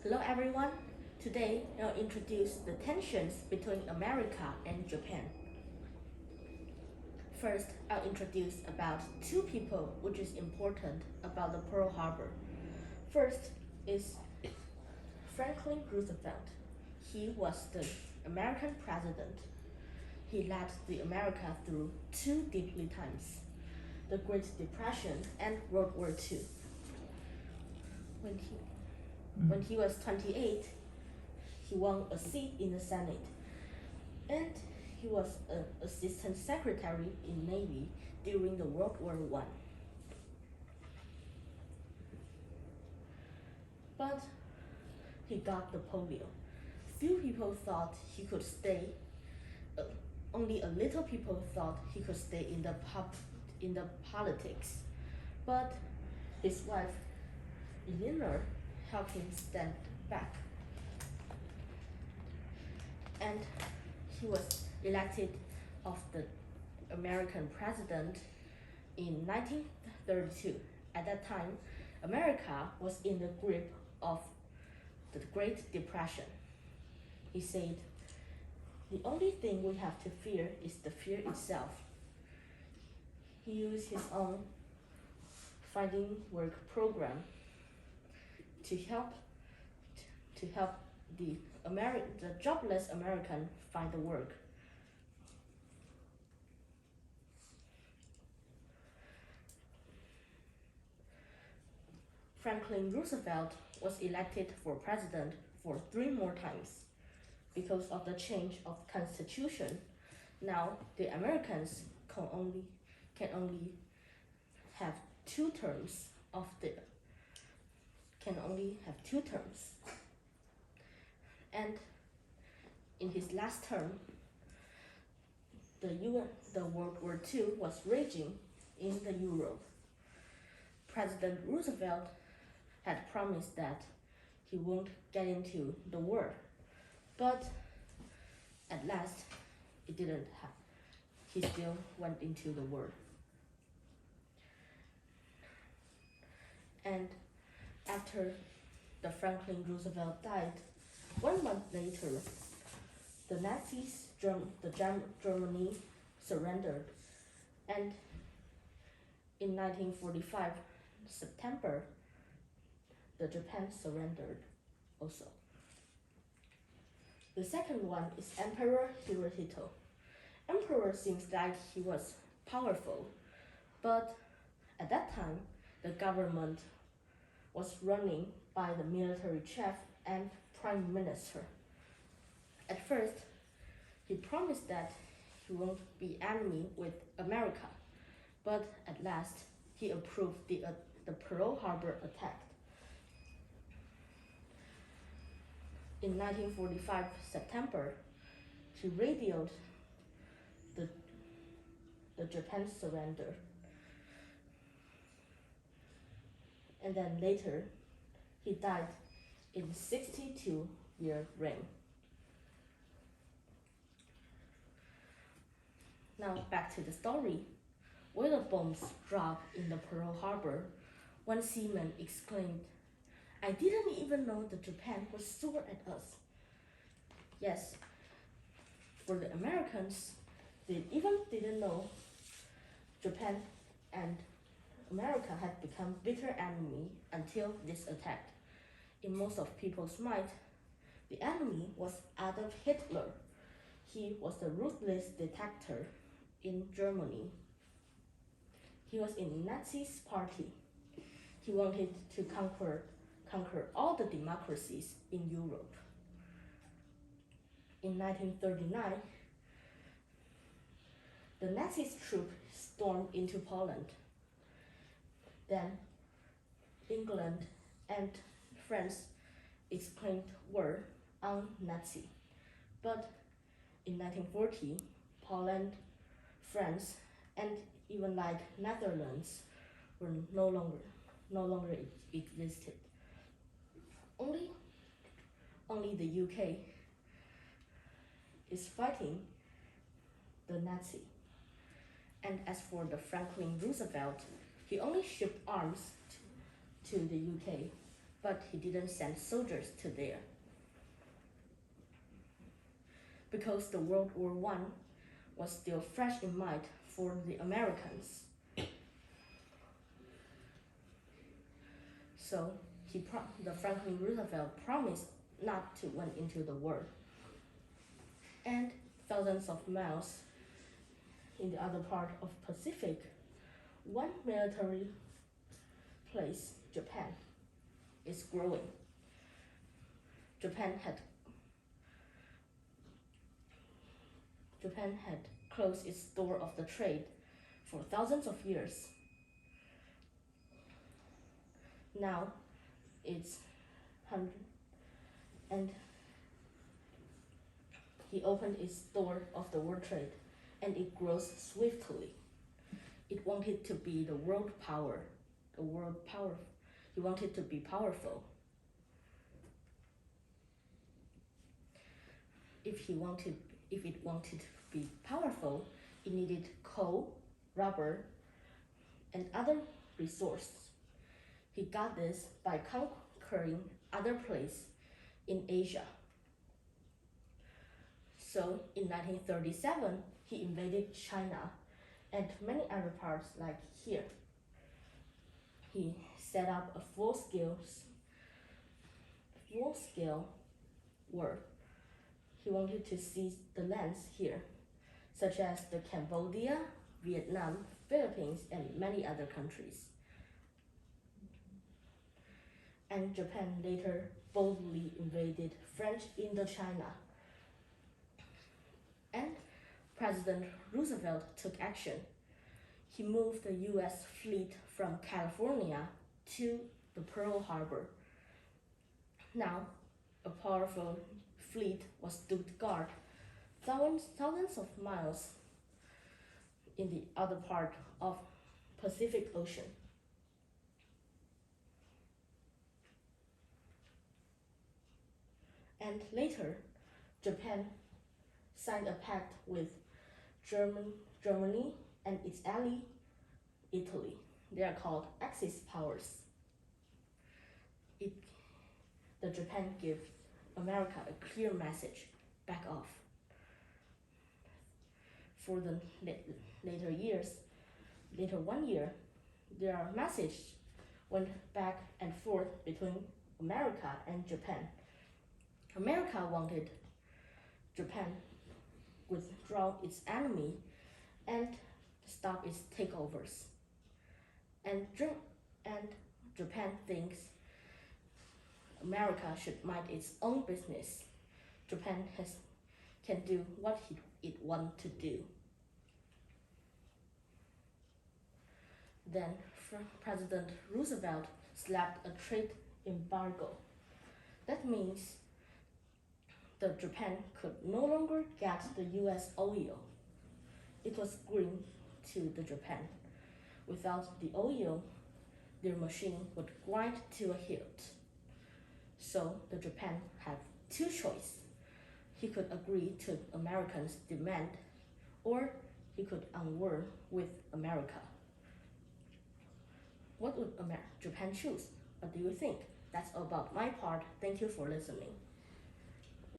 Hello everyone. Today I'll introduce the tensions between America and Japan. First, I'll introduce about two people which is important about the Pearl Harbor. First is Franklin Roosevelt. He was the American president. He led the America through two deadly times, the Great Depression and World War II. When he was 28, he won a seat in the Senate, and he was an assistant secretary in Navy during the World War I. But he got the polio. Few people thought he could stay. Only a little people thought he could stay in the politics. But his wife, Eleanor, helped him stand back. And he was elected of the American president in 1932. At that time, America was in the grip of the Great Depression. He said, "The only thing we have to fear is the fear itself." He used his own finding work program to help the jobless American find the work. Franklin Roosevelt was elected for president for 3 more times. Because of the change of constitution, now the Americans can only have 2 terms And in his last term, the World War II was raging in the Europe. President Roosevelt had promised that he won't get into the war, but at last it didn't happen. He still went into the war. And after the Franklin Roosevelt died, 1 month later, the Nazis, Germany surrendered, and in 1945, September, the Japan surrendered also. The second one is Emperor Hirohito. Emperor seems like he was powerful, but at that time, the government was running by the military chief and prime minister. At first, he promised that he won't be enemy with America, but at last, he approved the Pearl Harbor attack. In 1945 September, he radioed the Japan surrender. And then later, he died in 62-year reign. Now back to the story. When the bombs dropped in the Pearl Harbor, one seaman exclaimed, "I didn't even know that Japan was sore at us." Yes, for the Americans, they even didn't know Japan and America had become bitter enemy until this attack. In most of people's mind, the enemy was Adolf Hitler. He was the ruthless dictator in Germany. He was in Nazi's party. He wanted to conquer all the democracies in Europe. In 1939, the Nazi troops stormed into Poland. Then England and France exclaimed war on Nazi. But in 1940, Poland, France, and even like Netherlands were no longer existed. Only the UK is fighting the Nazi. And as for the Franklin Roosevelt, he only shipped arms to the UK, but he didn't send soldiers to there. Because the World War I was still fresh in mind for the Americans. So the Franklin Roosevelt promised not to went into the war. And thousands of miles in the other part of Pacific, one military place, Japan, is growing. Japan had closed its door of the trade for thousands of years. Now it's 100, and he opened its door of the world trade, and it grows swiftly. It wanted to be the world power. He wanted to be powerful. If it wanted to be powerful, it needed coal, rubber, and other resources. He got this by conquering other places in Asia. So in 1937, he invaded China and many other parts like here. He set up a full-scale war. He wanted to seize the lands here, such as the Cambodia, Vietnam, Philippines, and many other countries. And Japan later boldly invaded French Indochina. And President Roosevelt took action. He moved the US fleet from California to the Pearl Harbor. Now, a powerful fleet was stood guard thousands of miles in the other part of Pacific Ocean. And later, Japan signed a pact with Germany and its ally, Italy. They are called Axis powers. The Japan gave America a clear message: back off. For the later 1 year, their message went back and forth between America and Japan. America wanted Japan withdraw its enemy and stop its takeovers. And Japan thinks America should mind its own business. Japan can do what it wants to do. Then President Roosevelt slapped a trade embargo. That means that Japan could no longer get the US oil. It was green to the Japan. Without the oil, their machine would grind to a halt. So the Japan had two choices. He could agree to Americans' demand, or he could war with America. What would Japan choose? What do you think? That's about my part. Thank you for listening.